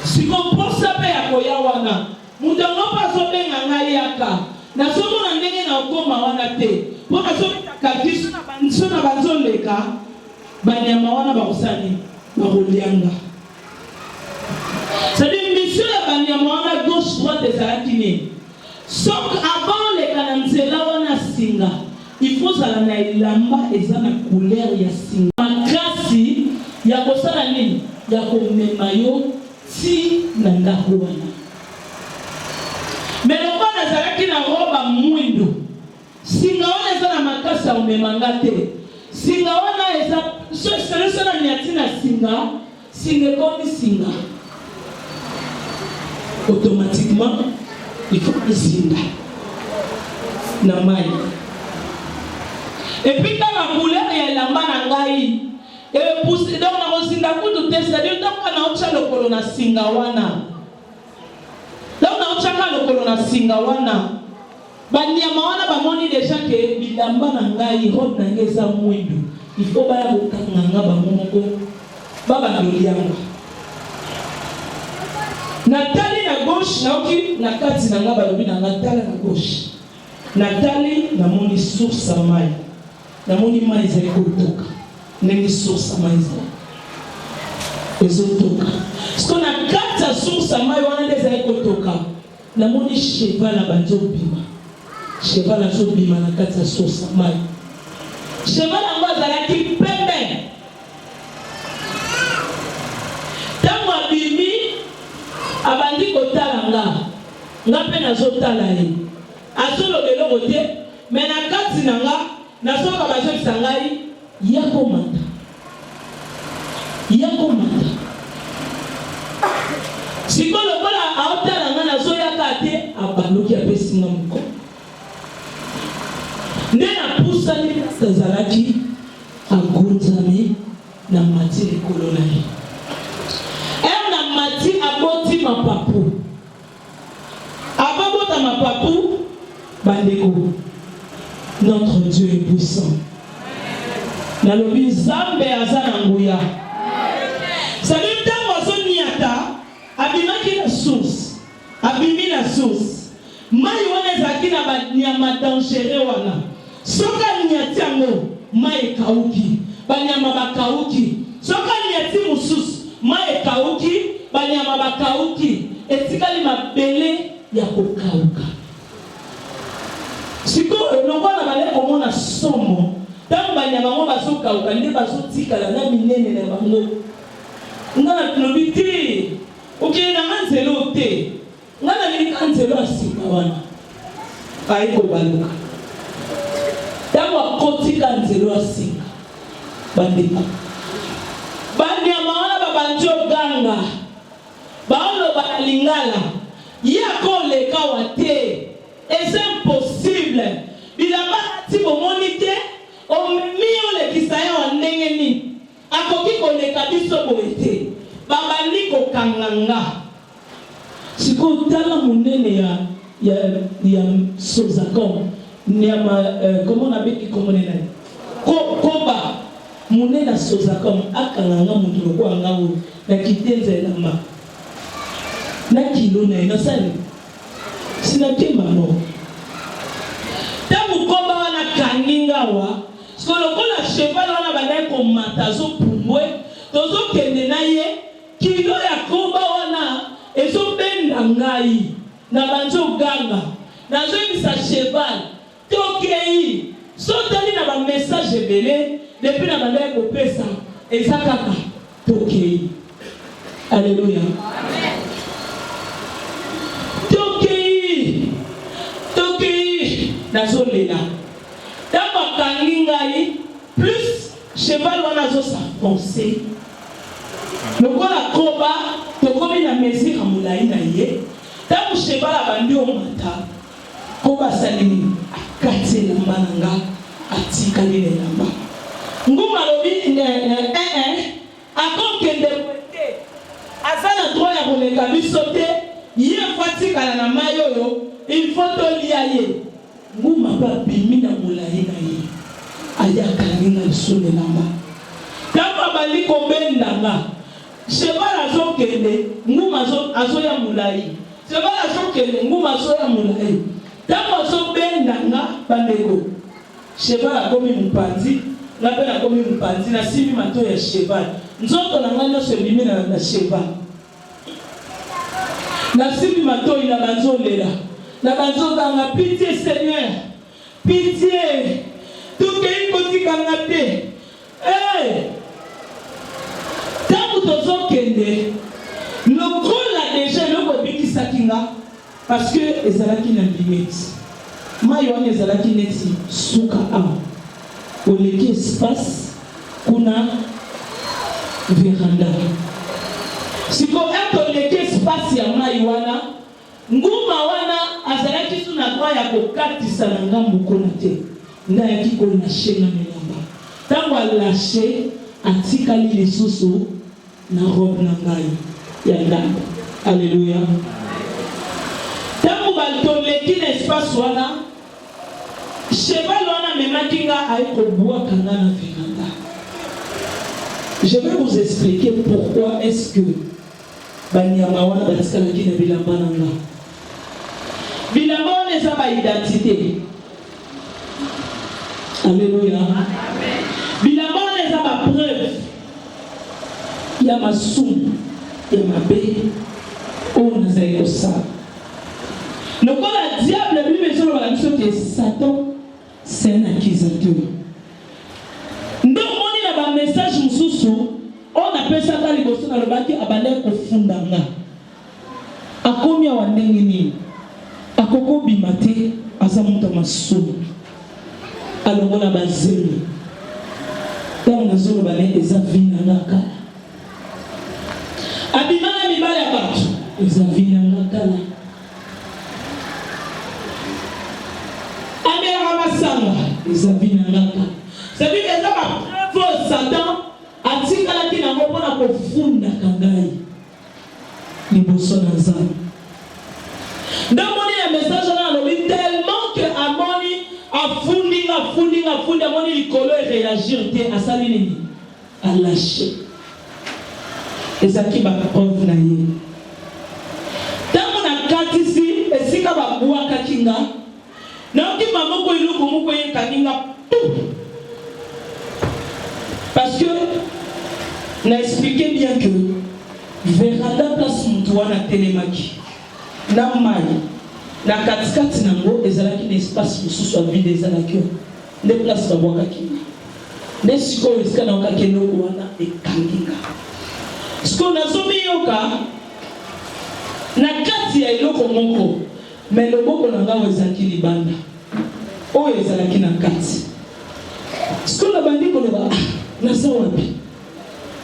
Si on pense ça pe ya koya wana mutu ngo pa so benga ngai yaka na somo na ndenge na okoma wana te po na so kakisu na banso na bazoleka banyama wana bakosani bakolianga. C'est-à-dire mission ya banyama wana gauche droite ezalaki nini. Donc avant les kananzela wana singa il faut ça na ilamba eza na couleur ya singa makasi ya kosala nini ya komema yo ti na ndako wana. Mais le bas nazalaki na roba mwindo singa wana eza na makasi ya omemanga te. Singa wana eza so na niatina singa ekomi singa automatiquement il faut isinda na mai. Et puis dans la couleur ya lamba na ngai et pousser donc na kosinda kutu te c'est-à-dire donc na ocha lokolo na singa wana. Donc na ocha lokolo na singa wana. Banyama wana bamoni déjà que bilamba na ngai robe na ngai eza mwindo. Il faut ba ya kokanga ba monoko baba ndolianga. Natali na gauche na oki na kati na nga balobi na natali na gauche. Natali na moni source ya mai. Na moni mai ezali kotoka. Ndenge source ya mai ezotoka. Parce que na kati ya source ya mai wana nde ezali kotoka. Na moni cheval na banzobima. Cheval azobima na kati ya source ya mai. Cheval yango azalaki pembe. Tango abimi abandi kotala nga pe nazotala ye azolobela kote mais na kati na nga nasoka bazokisa ngai yakomata sikoyo lokola aotala nga nazoyaka te abandoki apesinga moko nde napusani azalaki agunzami na mati likolo na ye mati aboti mapapu abota mapapu bandeko. Notre Dieu est puissant. Nalobi Zambe azana nguya. Salut tango so niata abimaki na source. Abimi na source. Mai wana zaki na banyama dangereux wana. Soka niati yango mai kauki. Banyama bakauki. Soka niati mususu mai kauki. Banyama bakauki etikali mabele ya kokauka. Siko nongona bale komona somo tango banyama ngo bazokauka nde bazotikala na minene na bango. Ngana tunobiti ukina nzelo te ngana ni kanzelo asika wana aiko baluka tango akotika nzelo asika bandika banyama wana babanjo ganga baolo balingala yako leka wate c'est impossible bilamba ti bomoni te omio le kisaya wa ndenge ni akoki ko leka biso boete babandi ko kanganga siko tala munene ya Sozacom nyama comment on appelle comment nena koba munene Sozacom akanganga mutu loko angao na kitenze na ma na kilo na inasali sina kema no tamu koba wana kaninga wa skolo kola cheval wana bandai ko matazo pumbwe tozo kende na ye kilo ya koba wana ezo benda ngai na banjo ganga na zo bisa cheval tokei sotali na ba message belé depuis na bandai ko pesa ezakaka tokei. Alléluia. Amen. Toki nazolela tamba kangingai plus cheval wana zo s'enfoncer lokola koba tokomi na mesure mulai na ye tango cheval abandi omata koba salini akati elamba nanga atikali elamba nguma lobi akokende te azana droit ya koleka biso te ye fatikala na mai oyo il faut tolia ye nguma mpe abimi na molai na ye ayakani na lisolelanga ntango abali kobendanga cheval azokende nguma azoya molai cheval azokende nguma azoya molai ntango azobendanga bandeko cheval akomi mopanzi nga mpe nakomi mopanzi nasimbi mato ya cheval nzoto na ngai nyonso ebimi na cheval nasimbi matoi na banzolela na banzokanga pitié Seigneur pitié tokei kotikanga te ntango tozokende lokola deja eloko ebikisaki nga parce que ezalaki na limite mai wana ezalaki neti suka awa oleki espace kuna veranda siko etoleki espace ya mai wana nguma wana azalaki su na droit ya kokatisa na ngambo kuna te ndayaki kolashe na melamba ntango alashe atikali lisusu na robe na ngai ya ndako alleluya ntango batoleki na espace wana cheval wana memaki nga aye kobwaka nga na veranda. Je vais vous expliquer pourquoi est-ce que banyama wana batikalaki na bilamba na nga. Bilamba wana eza ba identité. Alléluia. Bilamba wana eza ba preuve ya masumu ya mabe oyo nazali kosala. Lokola diable lui ezoloba na biso te Satan c'est un accusateur. Donc on a un message mususu on appelle ça dans liboso na lobaki abandaki kofunda nga akomi awa ndenge nini akoko bima te aza moto masumu alongola bazemi ntango nazoloba ne eza vina nga kala abimana mibale ya bato eza vina nga kala ameaka eza vina nga kala c'est-à-dire eza bapreuve Satan atikalaki nango mpona kofundaka ngai liboso na nzambe ndamoni ya message wana alobi tellement que amoni afundi amoni likolo eréagir te asali nini alashe ezalaki bapreuve na ye ntango nakatisi esika babwakaki nga naoki maboko eloko moko yekani nga parce que n'a expliqué bien que veranda place mutu wana telemaki na mai na katikati nango ezalaki na espace mosusu ya vide ezalaki nde place babwakaki nde sikoyo esika naokaki eloko wana ekangi nga sikoyo nazomiyoka na kati ya eloko moko me loboko na ngai ezalaki libanda oyo ezalaki na kati sikoyo nabandi koloba naza wapi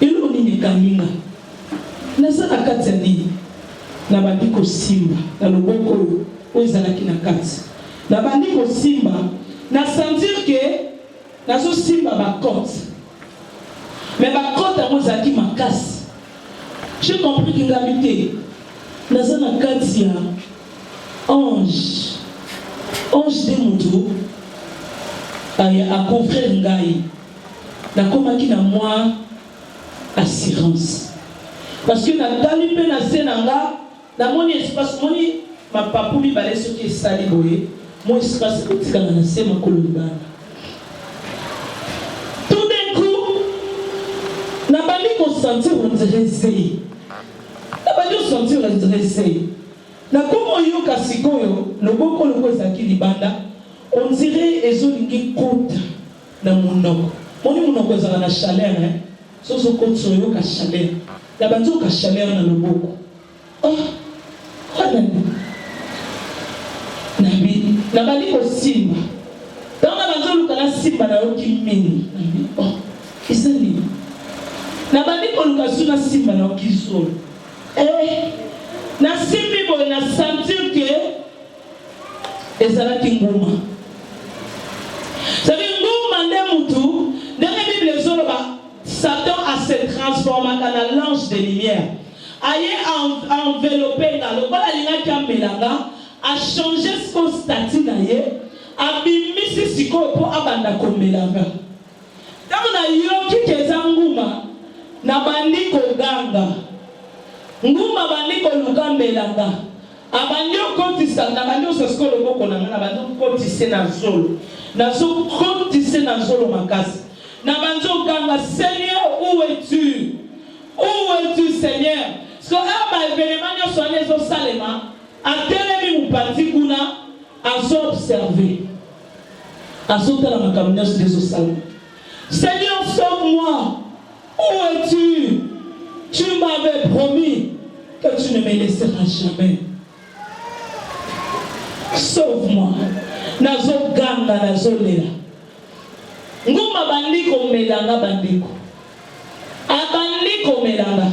eloko nini ekangi nga naza na kati ya nini nabandi kosimba na loboko oyo ezalaki na kati nabandi kosimba na sentir ke nazosimba bakote me bakote yango ezalaki makasi j'ai compris ke ngai te naza na kati ya ange de moto akouvrir ngai nakomaki na mwa assurance parce que natali mpe na se na nga namoni espace moni mapapu mibale soki esali boye mo espace ekotikana na se makolo libanda tout d'un coup nabandi kosentir ondire zei nabandi kosentir ondire zei nakomi oyoka sikoyo loboko loko ezalaki libanda ondire ezolingi kota na monoko moni monoko ezala na chaleur soso kotso oyoka chaleur ya banzoka chaleur na loboko nabandi kosimba ntango na banzoluka na simba nayoki mingi eza nini nabandi koluka su na simba nayoki zolo nasimbi boye na sentir ke ezalaki nguma sabi nguma nde mutu ndenge bible ange de lumière. Aye enveloppé dans le bol alinga qui a melanga, a changé son statut naie, a bimisi siko po abanda komelanga. Dans na yoki keza nguma, na bandi ko ganga. Nguma bandi ko lukambelanga. Abanyo kotisa na banyo soskolo boko na ngana banyo kotise na zolo. Na zo kotise na zolo makasi. Na banyo ganga, Seigneur, où es-tu? Où es-tu, Seigneur? So aba événement yo soné zo salema, a telemi mu parti kuna, a zo observer. A zo tala makamnya zo salema. Seigneur, sauve-moi. Où es-tu? Tu m'avais promis que tu ne me laisseras jamais. Sauve-moi. Nazo ganga, nazo lela. Nguma bandiko melanga bandiko. Abandiko melanga.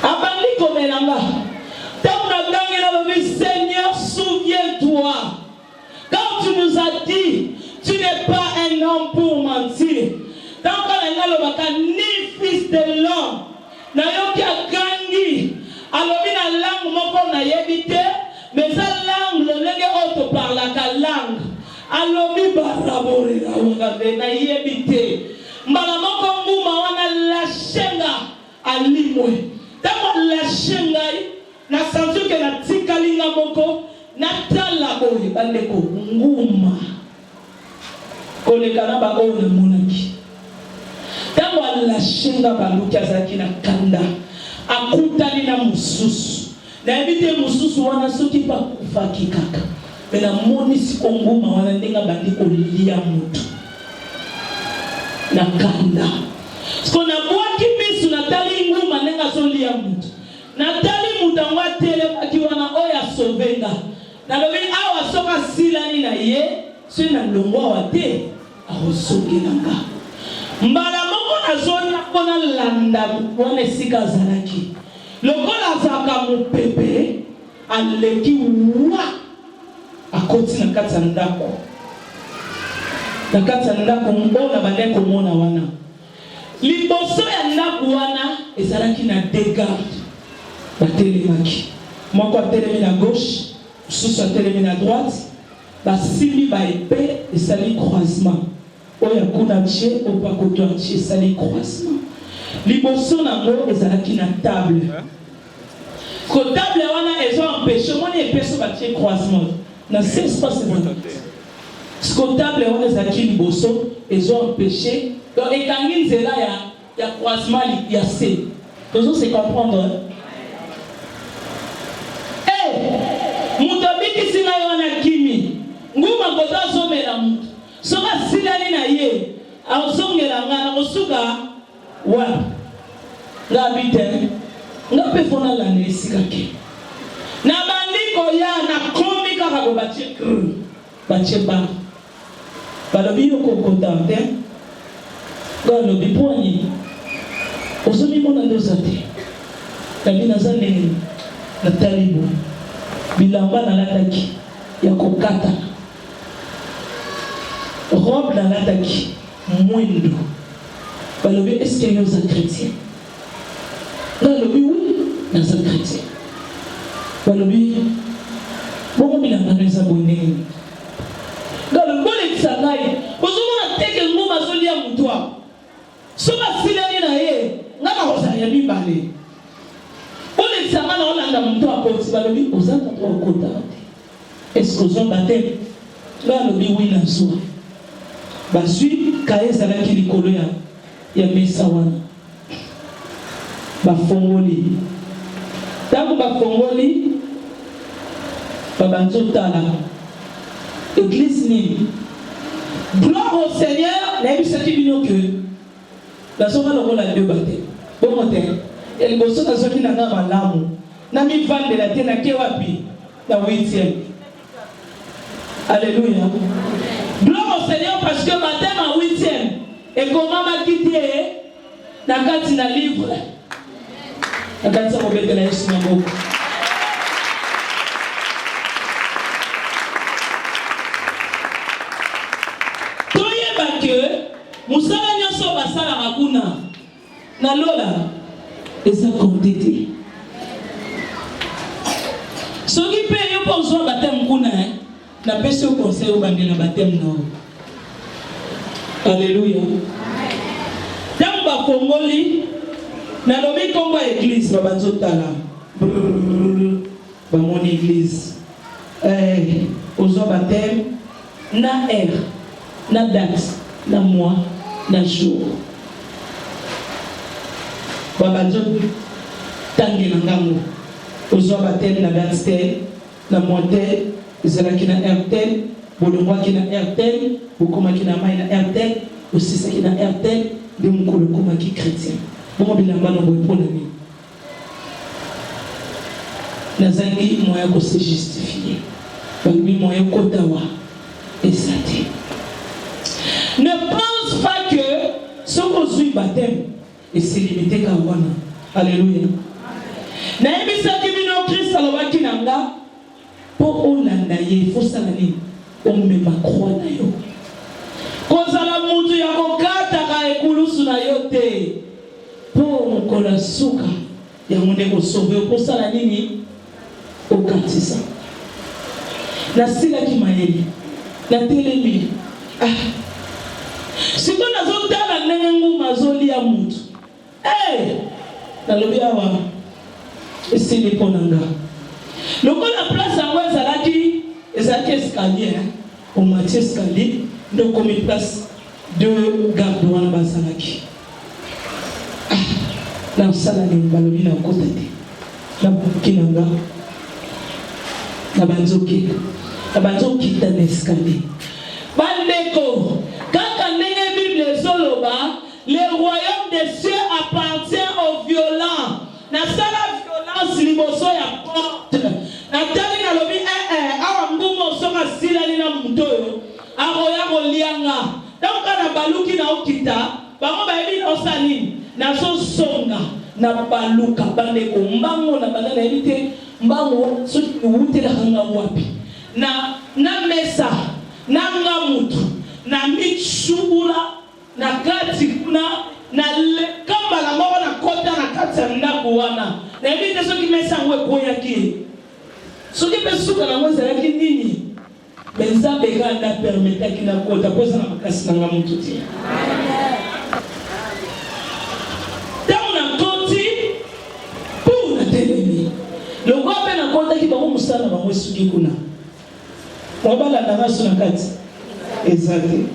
Abandiko melanga. Tant que Seigneur, souviens-toi. Quand tu nous as dit, tu n'es pas un homme pour mentir. Tant que ni fils de l'homme, n'ayoki akangi, alobi na langue moko na yebite, mais sa langue le lenge auto parle la langue. Alobi barabore la wangabe na yebite. Mbala moko nguma wana la shenga alimwe. Tamo la shenga na santu ke na tikalinga moko na tala boye bandeko nguma. Kolekana ba ona monaki. Tamo la shenga baluki azaki na kanda. Akutani na mususu. Na yebite mususu wana soki pa kufaki kaka. Mena moni siko nguma wana ndenga bandiko lia mutu. Na kanda. Siko na buaki misu na tali nguma nenga solia mutu. Na tali mutangwa tele akiwana oya sovenga. Na lobi awa soka silani na ye. Sui na longwa wate. Aho soke nanga. Mbala moko na zona kona landa wane sika zanaki. Lokola zaka mupepe. Aleki wa. Akoti na kata ndako. Na kata ndako mbona bandeko mona wana. Liboso ya ndako wana ezalaki na dégarde. Batelemaki. Moko atelemi na gauche, mususu atelemi na droite. Basimi ba épée esali croisement. Oya kuna tche opakoto tche esali croisement. Liboso nango ezalaki na table. Ko table wana ezo empêché moni épée so ba tche croisement. Na ce espace ce comptable on les a qui liboso ils ont empêché donc et quand ils étaient là il y a croisement il y a C toujours c'est comprendre eh mutabiki sina yona kimi nguma ngoza zomela mutu soka silani na ye azongela ngana osuka wa ngabite ngapefona la nesikake na bandiko ya na komi kaka batie batie ba balobi yoko kontante balobi poani osomi mona ndozate tabi nazane na talibu bilamba na lataki ya kokata robe na lataki mwendo balobi est-ce que yoza chrétien balobi oui naza chrétien balobi bongo bilamba neza bonene dans le bon examen ozomona teke ngoma zolia mutwa soba silani na ye ngaka ozaya bibale bon examen na olanda mutwa poti balobi ozaka to okota est-ce que ozomba te balobi oui na zwa basui kaeza la kilikolo ya mesa wana bafongoli tango bafongoli babanzo tala église ni gloire au Seigneur na bisaki bino que la soka lokola Dieu baté bon moteur el bosso na soki na nga malamu na mi vande la tena ke wapi na 8e alléluia gloire au Seigneur parce que matin à 8e et comment m'a quitté na kati na livre na kati sa mobile la Yesu na moko musala nyoso basala makuna na lola eza compté. Soki pe yo pozwa baptême kuna na pesi au conseil au bandela baptême no. Alléluia. Tant ba kongoli na lobi kombo église ba banzotala. Ba mon église. Ozwa baptême na heure, na date, na mois, na jour. Ba banzot tangi na ngango. Ozwa baptême na date tel, na mois tel, ezalaki na heure tel, bolongwaki na heure tel, bokomaki na mai na heure tel, osisaki na heure tel, de mokolo komaki chrétien. Bongo bilamba na boye mpona nini? Nazangi moyen ko se justifier. Bangi moyen kota wa ezate. Ne pense pas que ce qu'on suit baptême et c'est limité qu'à wana. Alléluia. Na ebisaki bino Christ alobaki nanga po olanda ye faut sala nini? On me ma croix na yo. Kozala mutu ya kokata ka ekulusu na yo te. Po mokola suka ya monde ko sauver po sala nini? Okatisa. Na sila ki mayeli. Na telemi. Siko nazo tala ndenge nguma zoli ya mutu. Na lobi awa. Esi ni ponanga. Loko la place yango ezalaki escalier. Au Mathieu escalier. Donc comme une place de garde wana bazalaki. Na sala ni balobi na kota te. Na bukinanga. Na banzoki ta escalier. Bandeko, quand ndenge Bible zoloba, le royaume des cieux appartient aux violents. Na sala violence liboso ya porte. Na tali na lobi awa ngumo songa sila ni na mutoyo. Aroya kolianga. Donc na baluki na okita, bango bayebi osani na so songa na baluka bandeko mbango na banana ebite mbango soki utela hanga wapi. Na mesa na ngamutu na mitshubula na kati kuna na kamba na moko na kota na kati ya ndako wana. Na ebite soki mesa ngwe koyaki. Soki besuka na ngwe zalaki nini? Benza bega na permettre ki na kota poza na makasi na ngamutu ti. Tango na koti pour na telemi. Le roi pe na kota ki bango musala bango suki kuna. Wabala na raso na kati. Exactement.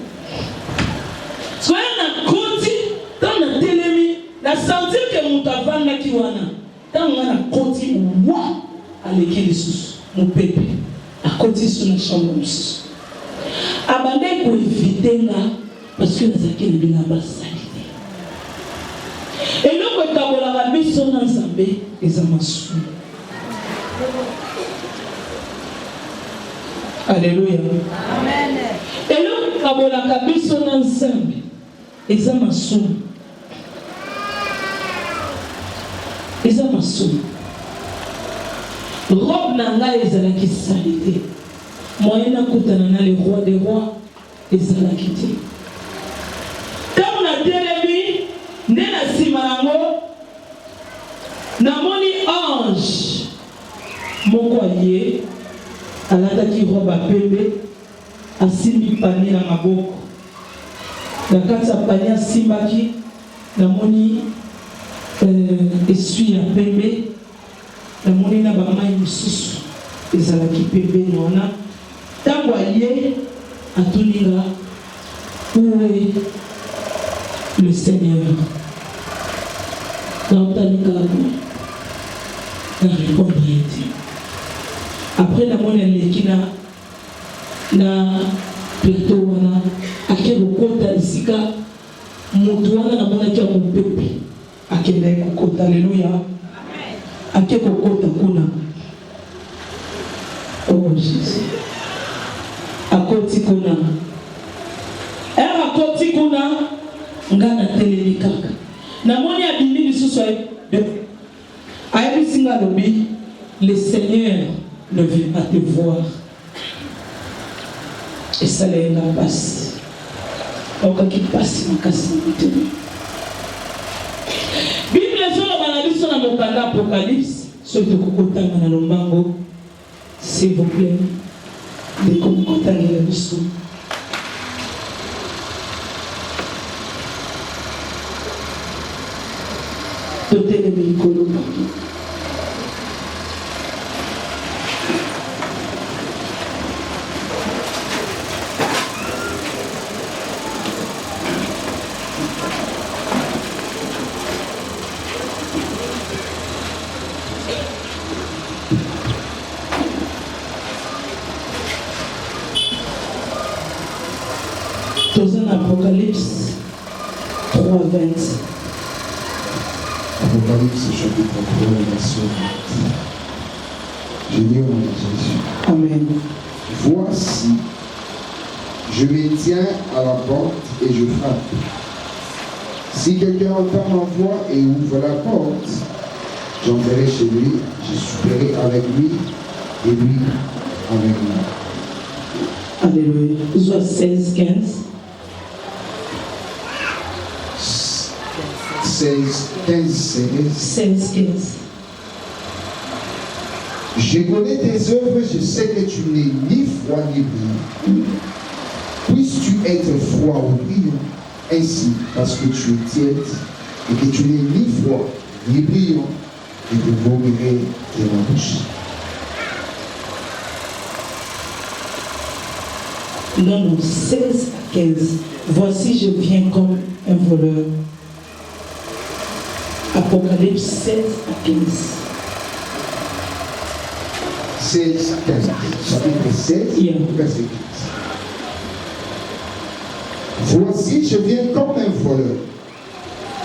Soya na koti, tango na telemi, na sentir que mutavanga ki wana. Tango na koti wa aleki lisusu mu pepe. À côté sur la chambre moussus. Abandé pour éviter là, parce que nous avons une ambassadité. Et nous, quand on a la mission ensemble, ils ont massou. Alléluia. Amen. Et nous, quand on a la mission ensemble, ils ont massou. Ils ont massou. Robe nanga ezalaki salité. Moyen na kutana na le roi des rois ezalaki te. Quand na telemi nde na sima nango namoni ange moko aye alataki robe pembe asimbi panier na maboko. Na kati ya panier asimbaki namoni essuie ya pembe. La monnaie n'a pas mal de sous. Les alaki pépé nona. Tango aye atuninga. Où est le Seigneur? Tautanika na répondre après la monnaie lekina na plateau wana akelo kota isika mutu wana na mona kia mupepe akenda kokota. Alléluia. Ake kokota kuna. Oh Jésus. Akoti kuna. Akoti kuna. Ngana telemi kaka. Na moni abimi lisusu ayebi singa lobi, le Seigneur ne veut pas te voir. Et ça les passe. Donc qui passe makasi mitemi. biso na mokanda Apocalypse, ceux qui kokotanga na lombango, s'il vous plaît, de kokotanga na biso. Totele mikolo partout. Apocalypse 3:20. Apocalypse chapitre 3, verset 20. Je lis au nom de Jésus. Amen. Voici, je me tiens à la porte et je frappe. Si quelqu'un entend ma voix et ouvre la porte, j'entrerai chez lui, je souperai avec lui et lui avec moi. Alléluia. Josué 16:15. 16:15. Je connais tes œuvres, je sais que tu n'es ni froid ni brillant. Puisses-tu être froid ou brillant, ainsi, parce que tu es tiède et que tu n'es ni froid ni brillant, je te vomirai de ma bouche. Non, 16:15. Voici, je viens comme un voleur. Apocalypse 16:15. 16:15. Chapitre 16, verset 15. Voici, je viens comme un voleur.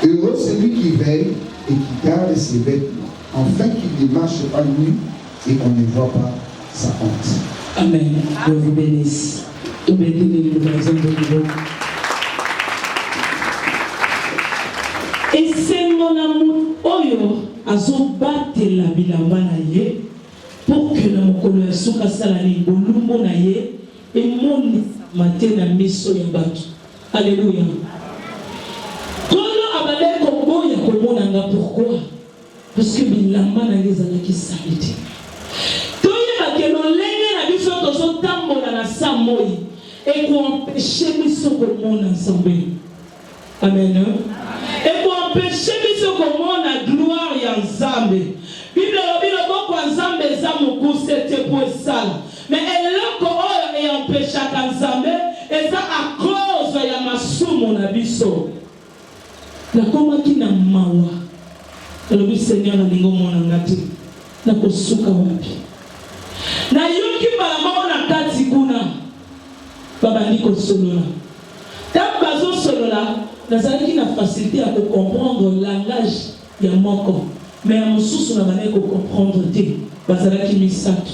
Heureux celui qui veille et qui garde ses vêtements, afin qu'il ne marche pas nu et qu'on ne voit pas sa honte. Amen. Dieu vous bénisse. Tout bénisse le voisin de Dieu. Et c'est mon amour, Oyo, azobatela bilamba na ye, pour que le mokolo ya suka salani bolumbo na ye, et moni matin na miso ya bato. Alléluia. Kolo abale kombo ya komona nga pourquoi? Parce que bilamba na ye ezalaki salite. Toyeba ke lolenge na biso tozotambola na sa moi, et koempêche biso komona Nzambe. Amen. Et pour empêcher biso komona gloire ya Nzambe. Bible lobilo boko Nzambe za mokuse te po esala. Mais eloko oyo e empêcha ka Nzambe eza à cause ya masumu na biso. Na komaki na mawa. Lobi Seigneur na lingo mona ngati. Na kosuka wapi. Na yoki bala mama na kati kuna. Baba ndiko solola. Tant bazo solola. Nazalaki na facilité à comprendre le langage ya moko, mais à mosusu na bana ko comprendre te bazalaki misato.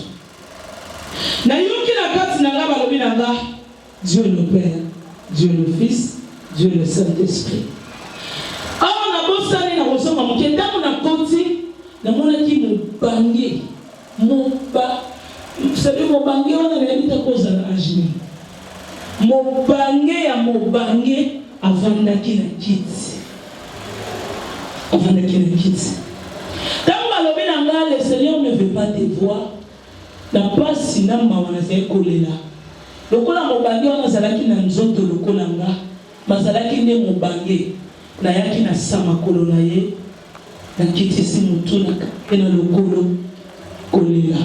Na yoki na kati na nga balobi na nga Dieu le Père, Dieu le Fils, Dieu le Saint-Esprit. Alors na bosani na kosoma mokenda na koti na monaki mobange moba sabe mobange wana na yita koza na ajini mobange ya mobange avandaki na kiti. Avandaki na kiti. Tant balobi na nga le Seigneur ne veut pas te voir. Na pasi na mawa na zai kolela. Lokola mobange wana zalaki na nzoto lokola nga. Bazalaki nde mobange na yaki na sama kolo na ye. Na kiti si mutuna na lokolo kolela.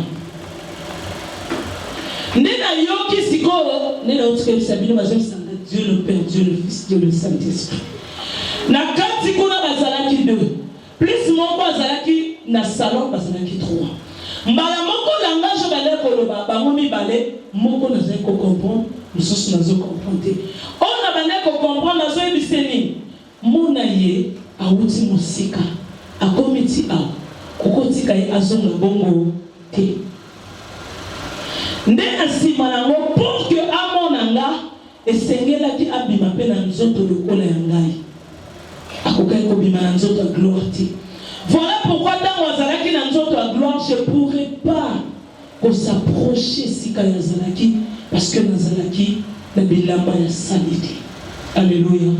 Nena yoki sikolo nena otike sabino bazem sanga Dieu le Père, Dieu le Fils, Dieu le Saint-Esprit. Na kati kuna bazalaki 2. Plus moko bazalaki na salon bazalaki 3. Mbala moko langage bale koloba bango mibale moko na zai ko comprendre, mususu na zo comprendre. On na bane ko comprendre na zo ebiseni. Mona ye awuti musika. Akomiti a kokotika ye azonga bongo te. Nde asima nango pour que amonanga esengelaki abima pe na nzoto lokola ya ngai. Akokai kobima na nzoto ya gloire te. Voilà pourquoi dans wazalaki na nzoto ya gloire je pourrais pas s'approcher sika ya zalaki parce que nazalaki na bilamba ya salite. Alléluia. Amen.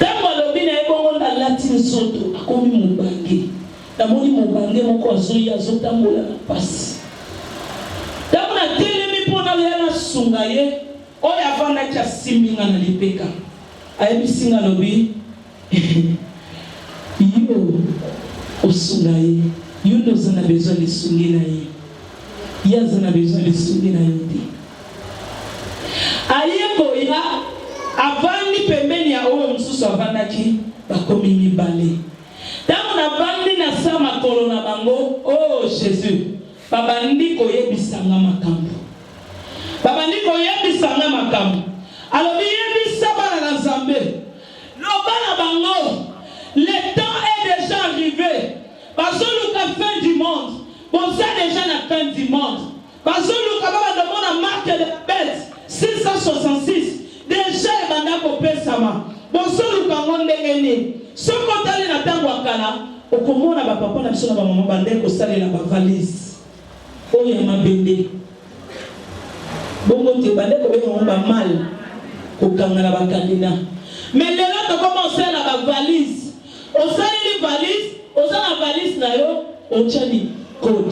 Dans lobi na ebongo na lati nzoto akomi mobange namoni mobande moko azoyi azotambola na pasi. Ntango natelemi mpo naya nasunga ye oyo avandaki asimbi nga na lipeka ayebisi nga alobi yo osunga ye yo nde oza na besoin lisungi na ye ye aza na besoin lisungi na yo te. Aye koya avandi pembeni ya oyo mosusu avandaki bakomi mibale. Ntango navandi na sa makolo na bango oh Jésus babandi koyebisanga makambo. Babandi koyebisanga makambo. Alobi yebisa bana na Nzambe. Loba na bango le temps est déjà arrivé. Bazoluka fin du monde. Boza déjà na fin du monde. Bazoluka baba demande marque de la bête 666. Déjà ebanda kopesama. Bozoluka ngondenge ni. Soko tali na tango akala okomona ba papa na biso na ba mama bande ko salela ba valise. Oyo mabende. Bongo te bande ko be ba mal ko kangala ba kandina. Mais lelo to commencer la ba valise. Osali ni valise, osala valise na yo, ochani code.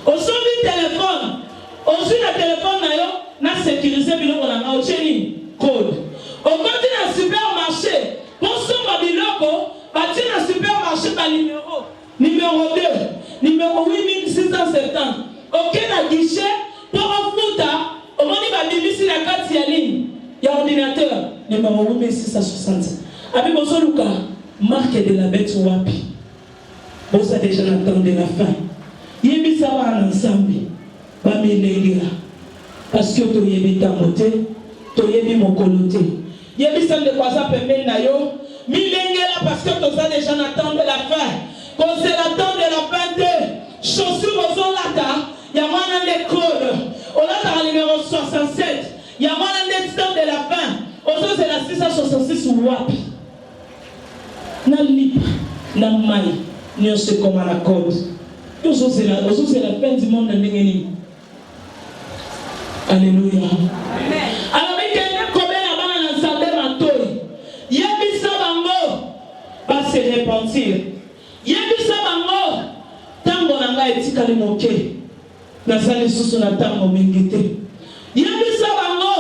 Osomi téléphone, osi na téléphone na yo, na sécuriser biloko na nga ochani code. Okoti na supermarché, posomba biloko, bati na supermarché ba numéro 2, numéro 8670. Ok na guichet, pour ofuta, omoni ba bibisi na kati ya ligne, ya ordinateur, numéro 8660. Abi bosoluka marque de la bête wapi. Vous avez déjà entendu la fin. Yebisa wana ensemble. Ba milengira. Parce que to yebi tamote, to yebi mokolote. Yebisa de quoi ça pembeni na yo. Milengera parce que to ça déjà entendu la fin. Quand c'est la temps de la fin de chaussures aux olata, ya wana de code. Olata numéro 67. Ya wana de temps de la fin. Ozo c'est la 666 wapi. Na lipa, na mai, nous sommes comme à la corde. Nous sommes la fin du monde. Alléluia. Alors, mais combien de gens ont été Yebisa bango va se repentir. Yebisa bango tango nanga etikali moke. Na sali susu na tango mingite. Yebisa bango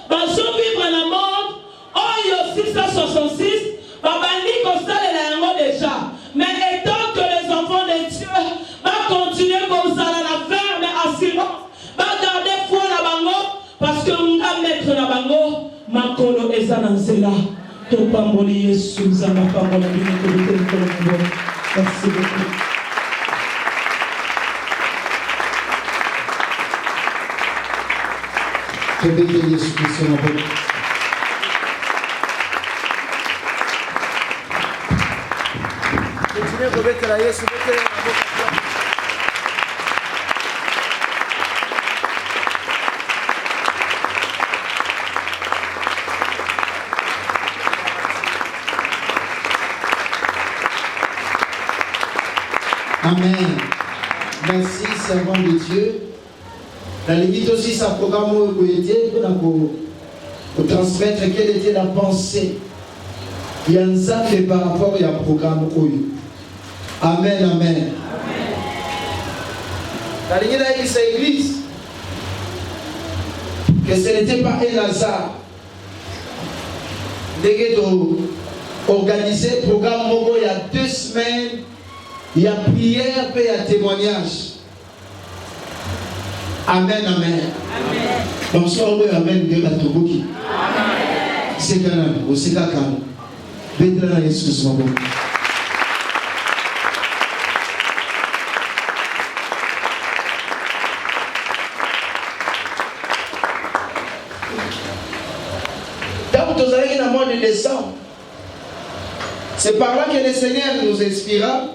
va survivre la mort. Oyo 666. Babandi kosalela yango déjà. Mais étant que les enfants de Dieu va continuer comme ça la ferme assurance, va garder foi na bango parce que on va mettre na bango makolo ezananzela. To pamboli Yesu zama pambola bino ko ko. Merci beaucoup. Que bénisse Jésus Christ mon peuple. Amen. Merci, servant de Dieu. La limite aussi, ça programme pour transmettre quelle était la pensée. Il y a un fait par rapport à un programme. Amen, amen. La ligne de cette église, que ce n'était pas un hasard. Dès organiser le programme il y a 2 semaines, il y a prière et il y a témoignage. Amen, amen. Bonsoir, amen, de la Togoki. C'est quand même, aussi là quand même. Bédra Jésus, mon bon. Dans le mois de décembre, c'est par là que le Seigneur nous inspira.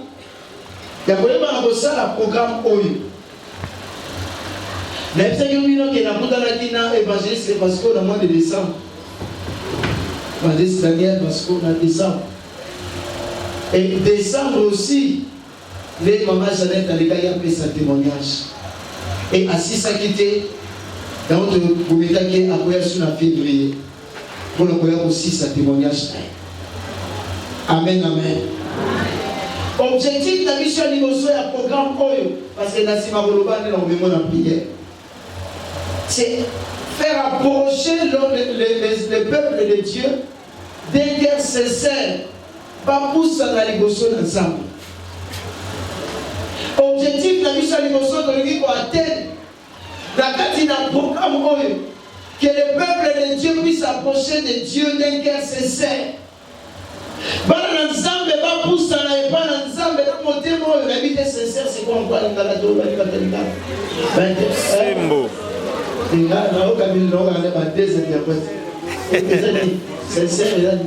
Il y a vraiment un programme OYU. La évangéliste parce qu'on a mois de décembre. Évangéliste Daniel parce qu'on a décembre. Et décembre aussi, les mamans Jeannette a fait sa témoignage. Et à 6 à quitter, dans notre comité qui est à sur la février. Pour le aussi sa témoignage. Amen, amen. Objectif de la mission à niveau à programme parce que Nassima Koloba est dans la prière. C'est faire approcher le peuple de Dieu d'un cœur sincère, pas pour ça dans les gosses ensemble. Objectif de la mission à niveau pour atteindre la carte d'un programme que le peuple de Dieu puisse approcher de Dieu d'un cœur sincère. Bana nzambe ba poussa na epa na nzambe na motema oyo na bité sincère c'est quoi encore ngala to ba likatalika Simbo ngala na okamili na ngala ba deuxième ya kwesi sincère